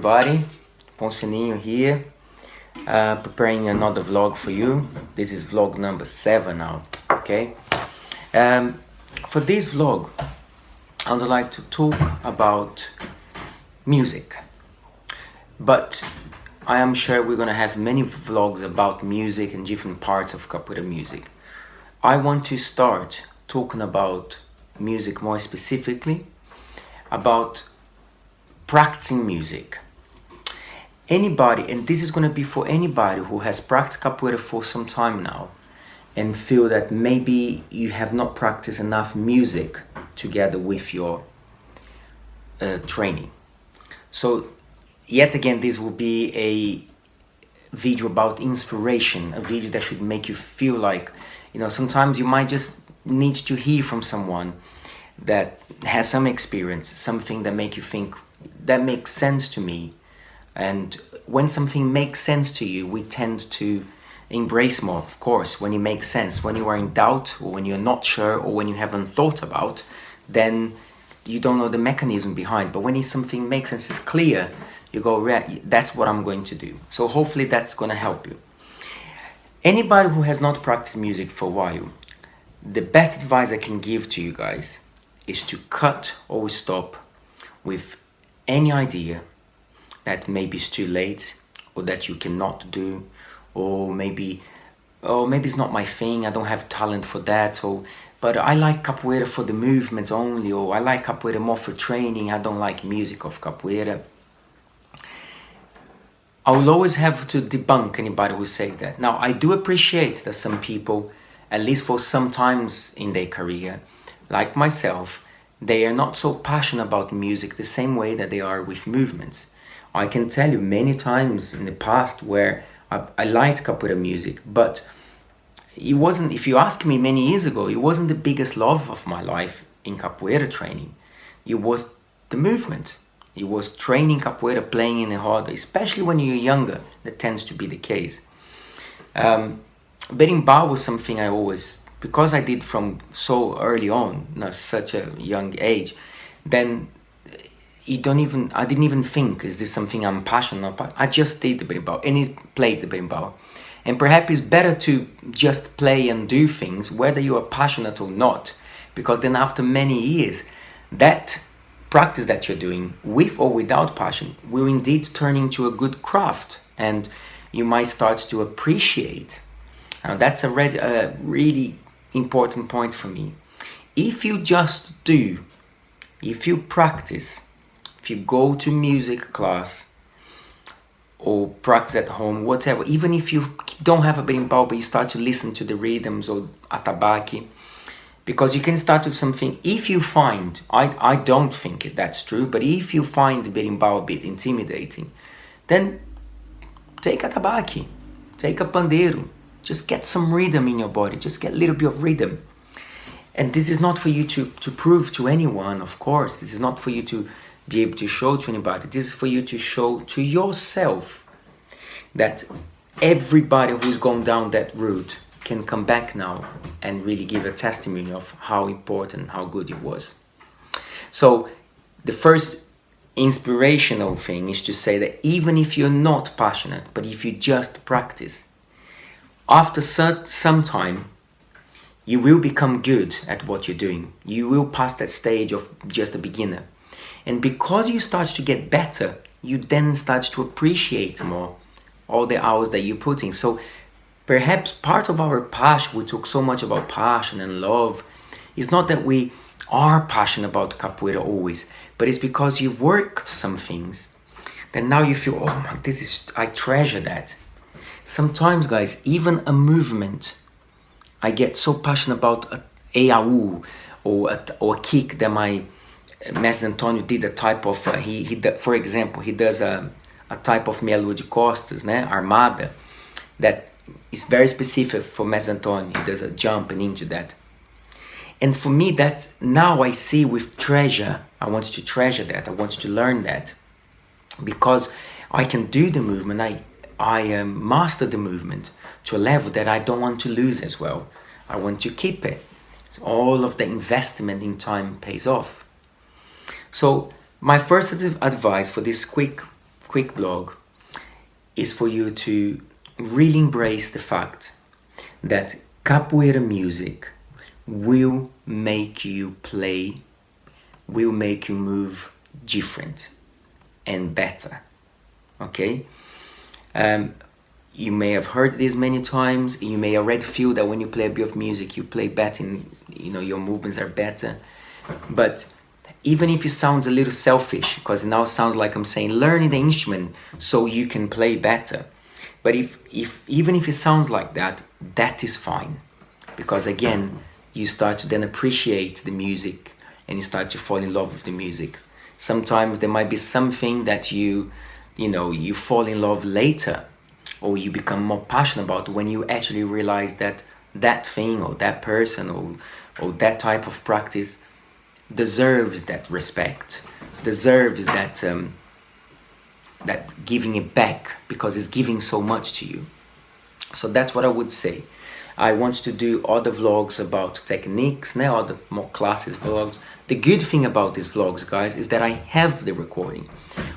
everybody, Poncianinho here, preparing another vlog for you. This is vlog number 7 now, okay? For this vlog, I would like to talk about music, but I am sure we're gonna have many vlogs about music and different parts of Capoeira music. I want to start talking about music more specifically, about practicing music. Anybody, and this is going to be for anybody who has practiced capoeira for some time now and feel that maybe you have not practiced enough music together with your training. So yet again, this will be a video about inspiration, a video that should make you feel like, you know, sometimes you might just need to hear from someone that has some experience, something that make you think that makes sense to me. And when something makes sense to you, we tend to embrace more, of course. When it makes sense, when you are in doubt, or when you're not sure, or when you haven't thought about, then you don't know the mechanism behind. But when it's something makes sense, it's clear, you go, right, that's what I'm going to do. So hopefully that's going to help you. Anybody who has not practiced music for a while, the best advice I can give to you guys is to cut or stop with any idea that maybe it's too late, or that you cannot do, or maybe it's not my thing, I don't have talent for that, but I like capoeira for the movements only, or I like capoeira more for training, I don't like music of capoeira. I will always have to debunk anybody who says that. Now, I do appreciate that some people, at least for some times in their career, like myself, they are not so passionate about music the same way that they are with movements. I can tell you many times in the past where I liked capoeira music, but it wasn't, if you ask me many years ago, it wasn't the biggest love of my life in capoeira training. It was the movement. It was training capoeira, playing in the roda, especially when you're younger. That tends to be the case. Berimbau was something I always, because I did from so early on, not such a young age, then I didn't even think, is this something I'm passionate about? I just did the berimbau, and he played the berimbau. And perhaps it's better to just play and do things, whether you are passionate or not, because then after many years, that practice that you're doing, with or without passion, will indeed turn into a good craft, and you might start to appreciate. Now that's a really important point for me. If you just do, if you practice, if you go to music class or practice at home, whatever, even if you don't have a berimbau, but you start to listen to the rhythms or atabaque, because you can start with something. If you find, I don't think that's true, but if you find the berimbau a bit intimidating, then take atabaque, take a pandeiro. Just get some rhythm in your body, just get a little bit of rhythm. And this is not for you to prove to anyone, of course. This is not for you to be able to show to anybody. This is for you to show to yourself that everybody who's gone down that route can come back now and really give a testimony of how important, how good it was. So the first inspirational thing is to say that even if you're not passionate, but if you just practice, after some time, you will become good at what you're doing. You will pass that stage of just a beginner. And because you start to get better, you then start to appreciate more all the hours that you put in. So perhaps part of our passion, we talk so much about passion and love, is not that we are passionate about capoeira always, but it's because you've worked some things that now you feel, oh my, I treasure that. Sometimes, guys, even a movement, I get so passionate about a AAU or a kick that my Mestre Antonio did a type of, for example, he does a type of meia lua de costas, né, armada, that is very specific for Mestre Antonio. He does a jump and into that. And for me, that's, now I see with treasure, I want to treasure that, I want to learn that, because I can do the movement, I master the movement to a level that I don't want to lose as well. I want to keep it. So all of the investment in time pays off. So my first advice for this quick quick blog is for you to really embrace the fact that capoeira music will make you play, will make you move different and better. Okay? You may have heard this many times. You may already feel that when you play a bit of music, you play better, and your movements are better. But even if it sounds a little selfish, because now it sounds like I'm saying learning the instrument so you can play better. But even if it sounds like that, that is fine, because again, you start to then appreciate the music and you start to fall in love with the music. Sometimes there might be something that you fall in love later, or you become more passionate about when you actually realize that that thing or that person or that type of practice deserves that respect, deserves that giving it back, because it's giving so much to you. So that's what I would say. I want to do other vlogs about techniques, now other more classes vlogs. The good thing about these vlogs, guys, is that I have the recording.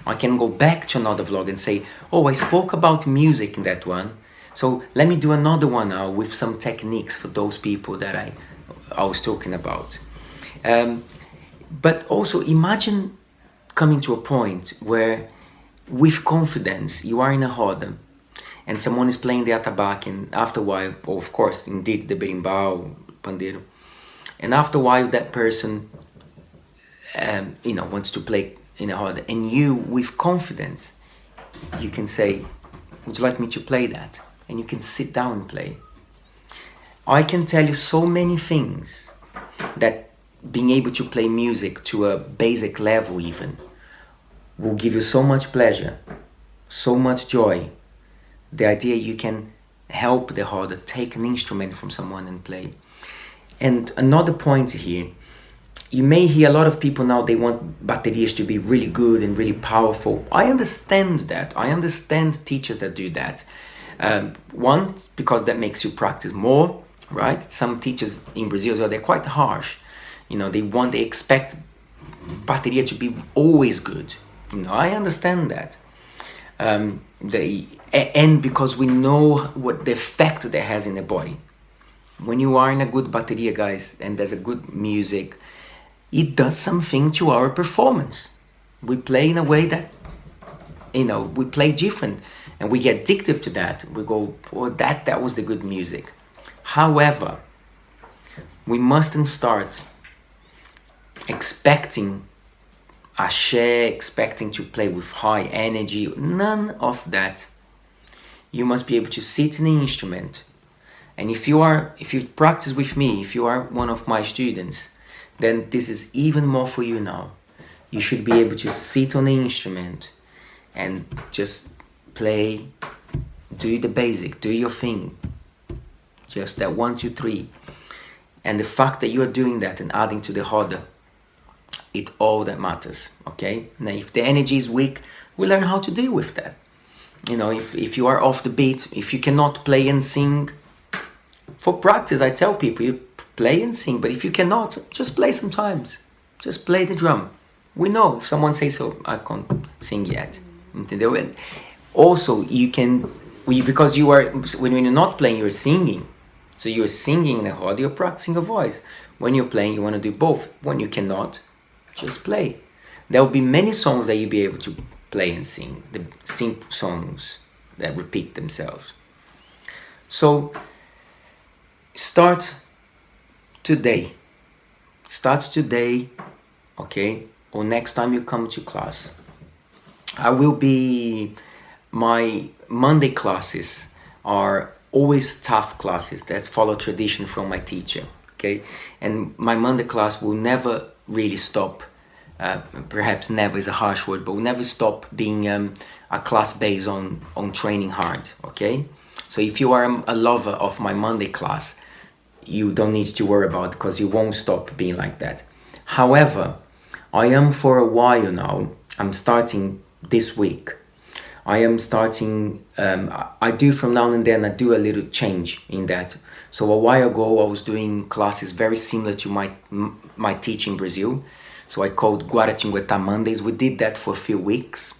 I can go back to another vlog and say, oh, I spoke about music in that one, so let me do another one now with some techniques for those people that I was talking about. But also imagine coming to a point where with confidence you are in a roda and someone is playing the atabaque, and after a while, of course, indeed the berimbau, pandeiro, and after a while that person wants to play in a roda, and you with confidence you can say, would you like me to play that? And you can sit down and play. I can tell you so many things that being able to play music to a basic level even will give you so much pleasure, so much joy. The idea you can help the roda take an instrument from someone and play. And another point here, you may hear a lot of people now, they want baterias to be really good and really powerful. I understand that. I understand teachers that do that. One, because that makes you practice more, right? Some teachers in Brazil, so they're quite harsh. They expect bateria to be always good. I understand that. And because we know what the effect that has in the body. When you are in a good bateria, guys, and there's a good music, it does something to our performance. We play in a way that, we play different, and we get addicted to that. We go, oh, that was the good music. However, we mustn't start expecting a share, expecting to play with high energy. None of that. You must be able to sit in the instrument. And if you practice with me, if you are one of my students, then this is even more for you now. You should be able to sit on the instrument and just play, do the basic, do your thing. Just that 1, 2, 3. And the fact that you are doing that and adding to the roda, it's all that matters, okay? Now, if the energy is weak, we learn how to deal with that. If you are off the beat, if you cannot play and sing, for practice, I tell people, you play and sing, but if you cannot, just play sometimes. Just play the drum. We know, if someone says, so, I can't sing yet. Also, you can, because when you're not playing, you're singing. So you're singing in a roda, you're practicing a voice. When you're playing, you want to do both. When you cannot, just play. There will be many songs that you'll be able to play and sing. The simple songs that repeat themselves. So start today. Start today, okay? Or next time you come to class. My Monday classes are always tough classes that follow tradition from my teacher, okay? And my Monday class will never really stop, perhaps never is a harsh word, but will never stop being a class based on training hard, okay? So if you are a lover of my Monday class, you don't need to worry about it, because you won't stop being like that. However, I am for a while now, I'm starting this week. I am starting, I do from now and then, I do a little change in that. So a while ago I was doing classes very similar to my teaching in Brazil. So I called Guaratinguetá Mondays. We did that for a few weeks.